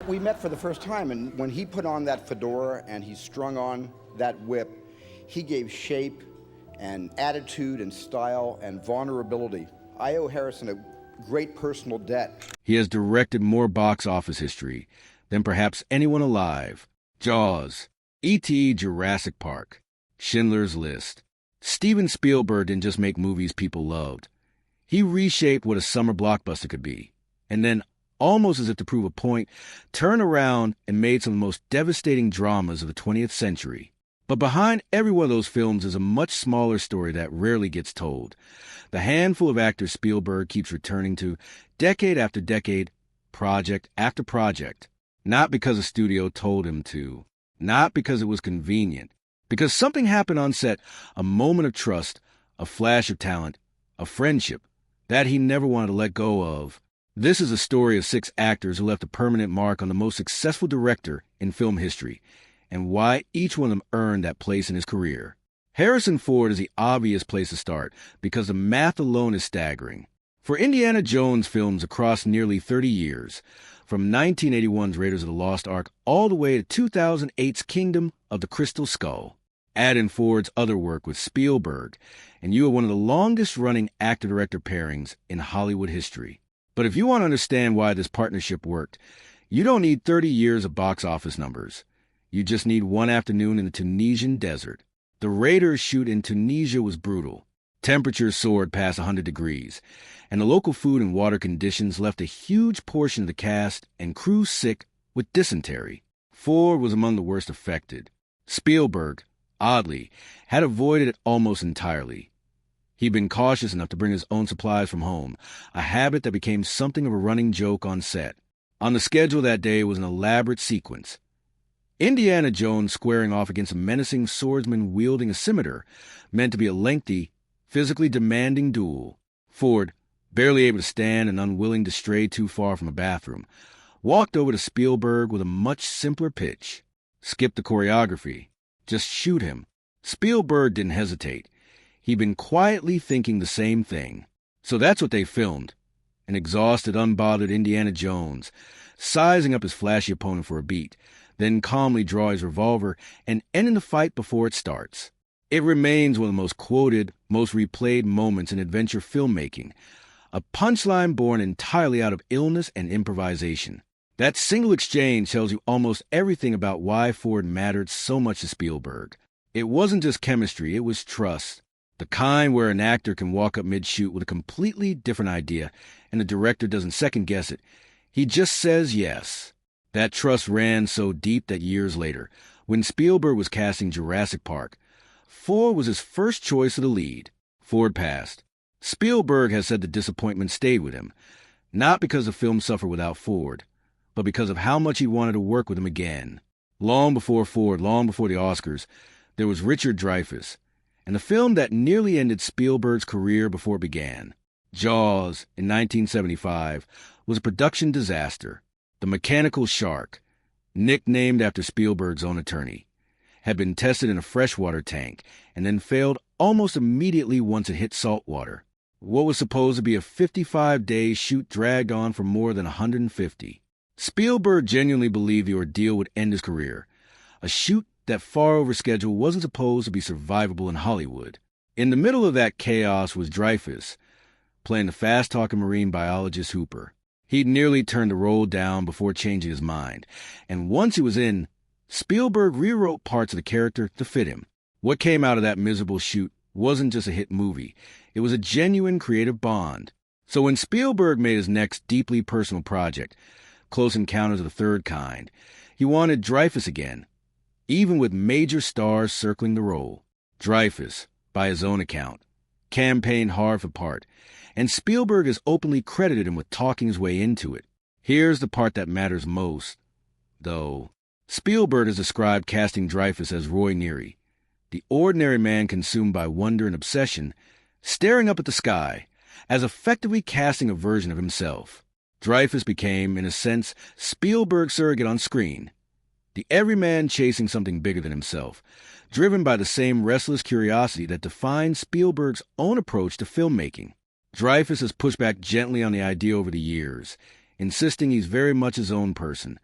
We met for the first time, and when he put on that fedora and he strung on that whip, he gave shape and attitude and style and vulnerability. I owe Harrison a great personal debt. He has directed more box office history than perhaps anyone alive. Jaws, E.T., Jurassic Park, Schindler's List. Steven Spielberg didn't just make movies people loved. He reshaped what a summer blockbuster could be, and then, almost as if to prove a point, turned around and made some of the most devastating dramas of the 20th century. But behind every one of those films is a much smaller story that rarely gets told. The handful of actors Spielberg keeps returning to, decade after decade, project after project. Not because a studio told him to, not because it was convenient, because something happened on set, a moment of trust, a flash of talent, a friendship, that he never wanted to let go of. This is a story of 6 actors who left a permanent mark on the most successful director in film history, and why each one of them earned that place in his career. Harrison Ford is the obvious place to start, because the math alone is staggering. For Indiana Jones films across nearly 30 years, from 1981's Raiders of the Lost Ark all the way to 2008's Kingdom of the Crystal Skull. Add in Ford's other work with Spielberg, and you have one of the longest-running actor-director pairings in Hollywood history. But if you want to understand why this partnership worked, you don't need 30 years of box office numbers. You just need one afternoon in the Tunisian desert. The Raiders' shoot in Tunisia was brutal. Temperatures soared past 100 degrees, and the local food and water conditions left a huge portion of the cast and crew sick with dysentery. Ford was among the worst affected. Spielberg, oddly, had avoided it almost entirely. He'd been cautious enough to bring his own supplies from home, a habit that became something of a running joke on set. On the schedule that day was an elaborate sequence. Indiana Jones squaring off against a menacing swordsman wielding a scimitar, meant to be a lengthy, physically demanding duel. Ford, barely able to stand and unwilling to stray too far from a bathroom, walked over to Spielberg with a much simpler pitch. Skip the choreography. Just shoot him. Spielberg didn't hesitate. He'd been quietly thinking the same thing. So that's what they filmed. An exhausted, unbothered Indiana Jones, sizing up his flashy opponent for a beat, then calmly draw his revolver and ending the fight before it starts. It remains one of the most quoted, most replayed moments in adventure filmmaking, a punchline born entirely out of illness and improvisation. That single exchange tells you almost everything about why Ford mattered so much to Spielberg. It wasn't just chemistry, it was trust. The kind where an actor can walk up mid-shoot with a completely different idea, and the director doesn't second-guess it. He just says yes. That trust ran so deep that years later, when Spielberg was casting Jurassic Park, Ford was his first choice of the lead. Ford passed. Spielberg has said the disappointment stayed with him, not because the film suffered without Ford, but because of how much he wanted to work with him again. Long before Ford, long before the Oscars, there was Richard Dreyfuss, and the film that nearly ended Spielberg's career before it began. Jaws, in 1975, was a production disaster. The Mechanical Shark, nicknamed after Spielberg's own attorney, had been tested in a freshwater tank and then failed almost immediately once it hit saltwater. What was supposed to be a 55-day shoot dragged on for more than 150. Spielberg genuinely believed the ordeal would end his career. A shoot that far over schedule wasn't supposed to be survivable in Hollywood. In the middle of that chaos was Dreyfuss, playing the fast-talking marine biologist Hooper. He'd nearly turned the role down before changing his mind, and once he was in, Spielberg rewrote parts of the character to fit him. What came out of that miserable shoot wasn't just a hit movie. It was a genuine creative bond. So when Spielberg made his next deeply personal project, Close Encounters of the Third Kind, he wanted Dreyfuss again, even with major stars circling the role. Dreyfuss, by his own account, campaigned hard for the part, and Spielberg has openly credited him with talking his way into it. Here's the part that matters most, though. Spielberg has described casting Dreyfuss as Roy Neary, the ordinary man consumed by wonder and obsession, staring up at the sky, as effectively casting a version of himself. Dreyfuss became, in a sense, Spielberg's surrogate on screen, the everyman chasing something bigger than himself, driven by the same restless curiosity that defined Spielberg's own approach to filmmaking. Dreyfuss has pushed back gently on the idea over the years, insisting he's very much his own person,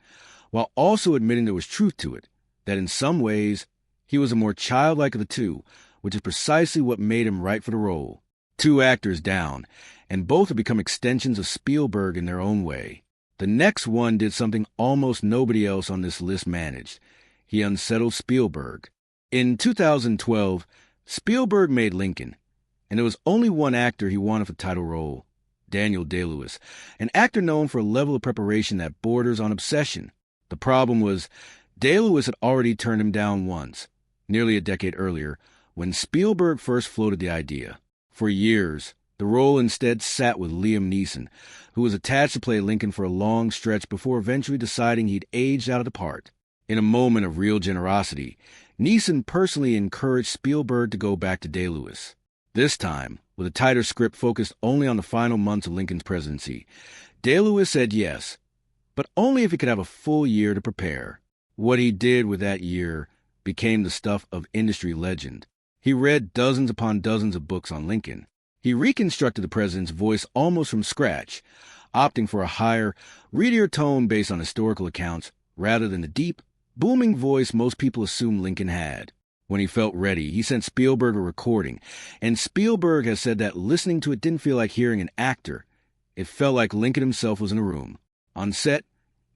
while also admitting there was truth to it, that in some ways, he was a more childlike of the two, which is precisely what made him right for the role. Two actors down, and both have become extensions of Spielberg in their own way. The next one did something almost nobody else on this list managed. He unsettled Spielberg. In 2012, Spielberg made Lincoln, and there was only one actor he wanted for the title role, Daniel Day-Lewis, an actor known for a level of preparation that borders on obsession. The problem was, Day-Lewis had already turned him down once, nearly a decade earlier, when Spielberg first floated the idea. For years, the role instead sat with Liam Neeson, who was attached to play Lincoln for a long stretch before eventually deciding he'd aged out of the part. In a moment of real generosity, Neeson personally encouraged Spielberg to go back to Day-Lewis. This time, with a tighter script focused only on the final months of Lincoln's presidency, Day-Lewis said yes, but only if he could have a full year to prepare. What he did with that year became the stuff of industry legend. He read dozens upon dozens of books on Lincoln. He reconstructed the president's voice almost from scratch, opting for a higher, readier tone based on historical accounts rather than the deep, booming voice most people assume Lincoln had. When he felt ready, he sent Spielberg a recording, and Spielberg has said that listening to it didn't feel like hearing an actor. It felt like Lincoln himself was in a room. On set,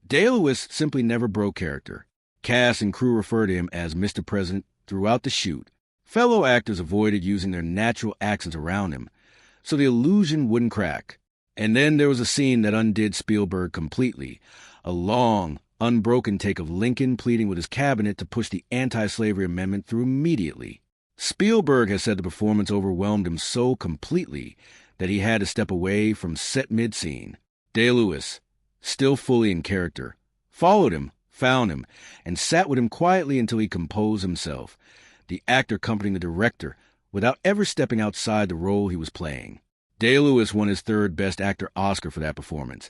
Day-Lewis simply never broke character. Cast and crew refer to him as Mr. President throughout the shoot. Fellow actors avoided using their natural accents around him, so the illusion wouldn't crack. And then there was a scene that undid Spielberg completely. A long, unbroken take of Lincoln pleading with his cabinet to push the anti-slavery amendment through immediately. Spielberg has said the performance overwhelmed him so completely that he had to step away from set mid-scene. Day-Lewis, still fully in character, followed him, found him, and sat with him quietly until he composed himself, the actor accompanying the director, without ever stepping outside the role he was playing. Day-Lewis won his third Best Actor Oscar for that performance,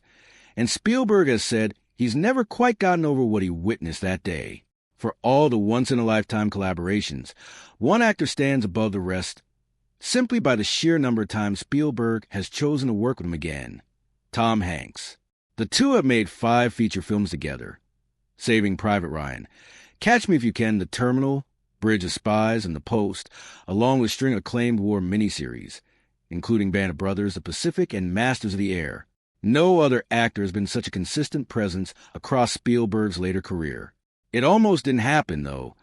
and Spielberg has said he's never quite gotten over what he witnessed that day. For all the once-in-a-lifetime collaborations, one actor stands above the rest simply by the sheer number of times Spielberg has chosen to work with him again: Tom Hanks. The two have made 5 feature films together: Saving Private Ryan, Catch Me If You Can, The Terminal, Bridge of Spies, and The Post, along with a string of acclaimed war miniseries, including Band of Brothers, The Pacific, and Masters of the Air. No other actor has been such a consistent presence across Spielberg's later career. It almost didn't happen, though,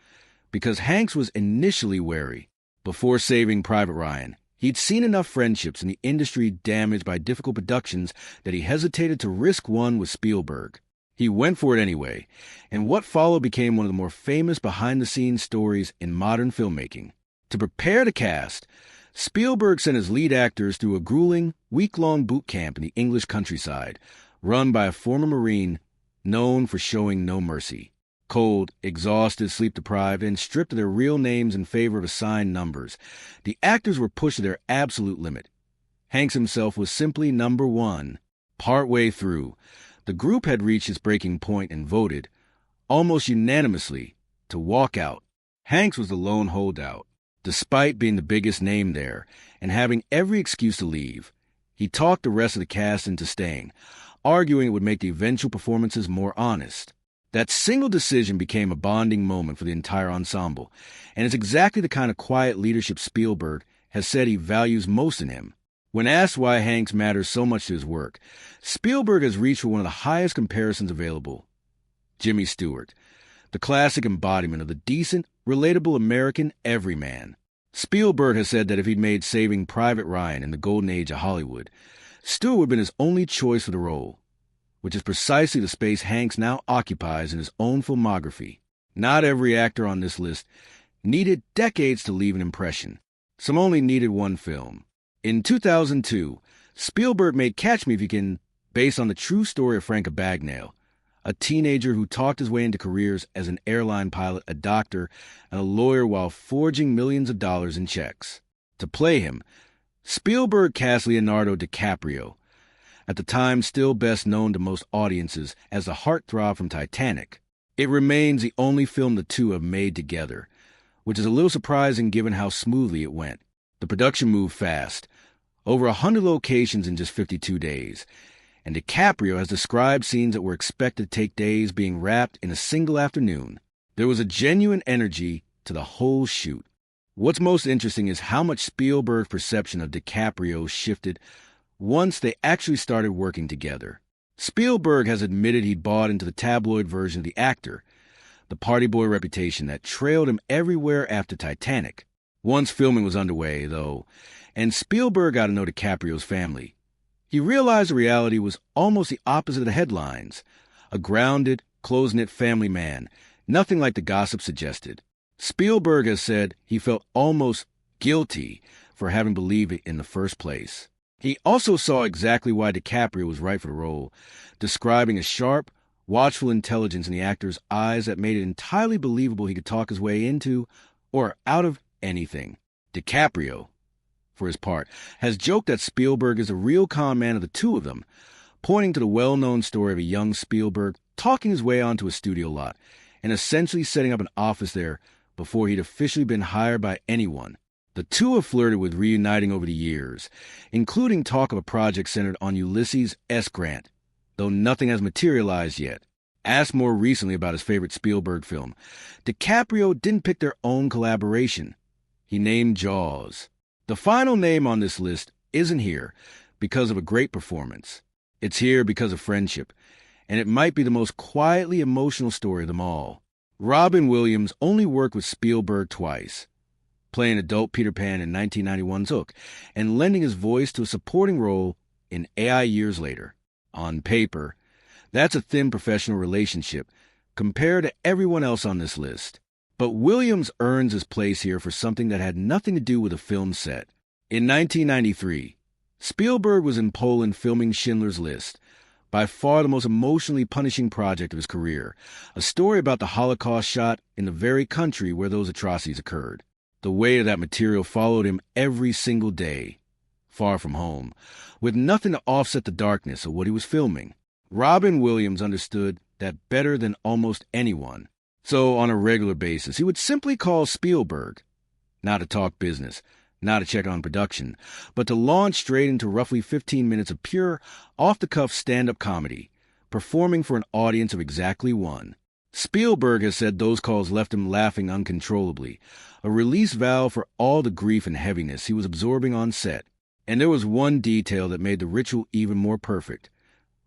because Hanks was initially wary. Before Saving Private Ryan, he'd seen enough friendships in the industry damaged by difficult productions that he hesitated to risk one with Spielberg. He went for it anyway, and what followed became one of the more famous behind-the-scenes stories in modern filmmaking. To prepare the cast, Spielberg sent his lead actors through a grueling, week-long boot camp in the English countryside, run by a former Marine known for showing no mercy. Cold, exhausted, sleep-deprived, and stripped of their real names in favor of assigned numbers, the actors were pushed to their absolute limit. Hanks himself was simply number 1. Partway through, the group had reached its breaking point and voted, almost unanimously, to walk out. Hanks was the lone holdout. Despite being the biggest name there and having every excuse to leave, he talked the rest of the cast into staying, arguing it would make the eventual performances more honest. That single decision became a bonding moment for the entire ensemble, and it's exactly the kind of quiet leadership Spielberg has said he values most in him. When asked why Hanks matters so much to his work, Spielberg has reached for one of the highest comparisons available: Jimmy Stewart, the classic embodiment of the decent, relatable American everyman. Spielberg has said that if he'd made Saving Private Ryan in the golden age of Hollywood, Stewart would have been his only choice for the role, which is precisely the space Hanks now occupies in his own filmography. Not every actor on this list needed decades to leave an impression. Some only needed one film. In 2002, Spielberg made Catch Me If You Can, based on the true story of Frank Abagnale, a teenager who talked his way into careers as an airline pilot, a doctor, and a lawyer while forging millions of dollars in checks. To play him, Spielberg cast Leonardo DiCaprio, at the time still best known to most audiences as the heartthrob from Titanic. It remains the only film the two have made together, which is a little surprising given how smoothly it went. The production moved fast, over 100 locations in just 52 days, and DiCaprio has described scenes that were expected to take days being wrapped in a single afternoon. There was a genuine energy to the whole shoot. What's most interesting is how much Spielberg's perception of DiCaprio shifted once they actually started working together. Spielberg has admitted he bought into the tabloid version of the actor, the party boy reputation that trailed him everywhere after Titanic. Once filming was underway, though, and Spielberg got to know DiCaprio's family, he realized the reality was almost the opposite of the headlines. A grounded, close-knit family man, nothing like the gossip suggested. Spielberg has said he felt almost guilty for having believed it in the first place. He also saw exactly why DiCaprio was right for the role, describing a sharp, watchful intelligence in the actor's eyes that made it entirely believable he could talk his way into or out of anything. DiCaprio, for his part, has joked that Spielberg is a real con man of the two of them, pointing to the well-known story of a young Spielberg talking his way onto a studio lot and essentially setting up an office there before he'd officially been hired by anyone. The two have flirted with reuniting over the years, including talk of a project centered on Ulysses S. Grant, though nothing has materialized yet. Asked more recently about his favorite Spielberg film, DiCaprio didn't pick their own collaboration. He named Jaws. The final name on this list isn't here because of a great performance. It's here because of friendship, and it might be the most quietly emotional story of them all. Robin Williams only worked with Spielberg twice, playing adult Peter Pan in 1991's Hook and lending his voice to a supporting role in AI years later. On paper, that's a thin professional relationship compared to everyone else on this list. But Williams earns his place here for something that had nothing to do with a film set. In 1993, Spielberg was in Poland filming Schindler's List, by far the most emotionally punishing project of his career, a story about the Holocaust shot in the very country where those atrocities occurred. The weight of that material followed him every single day, far from home, with nothing to offset the darkness of what he was filming. Robin Williams understood that better than almost anyone. So, on a regular basis, he would simply call Spielberg, not to talk business, not to check on production, but to launch straight into roughly 15 minutes of pure, off-the-cuff stand-up comedy, performing for an audience of exactly one. Spielberg has said those calls left him laughing uncontrollably, a release valve for all the grief and heaviness he was absorbing on set. And there was one detail that made the ritual even more perfect.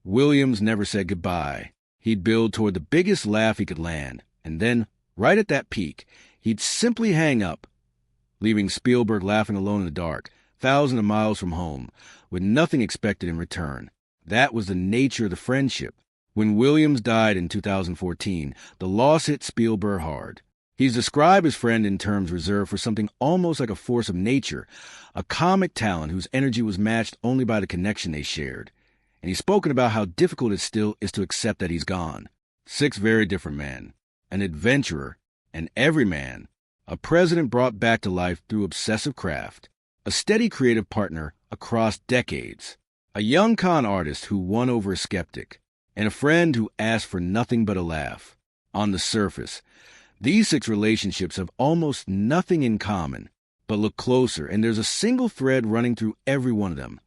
Williams never said goodbye. He'd build toward the biggest laugh he could land, and then, right at that peak, he'd simply hang up, leaving Spielberg laughing alone in the dark, thousands of miles from home, with nothing expected in return. That was the nature of the friendship. When Williams died in 2014, the loss hit Spielberg hard. He's described his friend in terms reserved for something almost like a force of nature, a comic talent whose energy was matched only by the connection they shared. And he's spoken about how difficult it still is to accept that he's gone. 6 very different men, an adventurer, an everyman, a president brought back to life through obsessive craft, a steady creative partner across decades, a young con artist who won over a skeptic, and a friend who asked for nothing but a laugh. On the surface, these 6 relationships have almost nothing in common, but look closer and there's a single thread running through every one of them.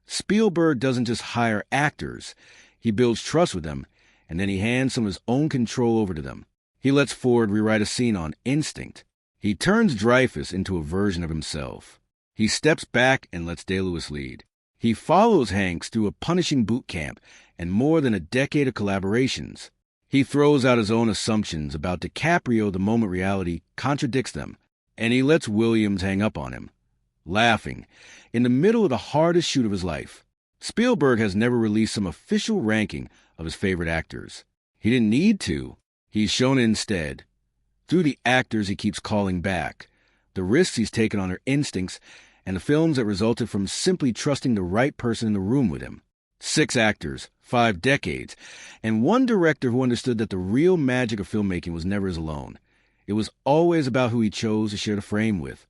Spielberg doesn't just hire actors, he builds trust with them, and then he hands some of his own control over to them. He lets Ford rewrite a scene on instinct. He turns Dreyfus into a version of himself. He steps back and lets Day-Lewis lead. He follows Hanks through a punishing boot camp and more than a decade of collaborations. He throws out his own assumptions about DiCaprio the moment reality contradicts them, and he lets Williams hang up on him, laughing, in the middle of the hardest shoot of his life. Spielberg has never released some official ranking of his favorite actors. He didn't need to. He's shown it instead. Through the actors he keeps calling back, the risks he's taken on their instincts, and the films that resulted from simply trusting the right person in the room with him. 6 actors, 5 decades, and one director who understood that the real magic of filmmaking was never his alone. It was always about who he chose to share the frame with.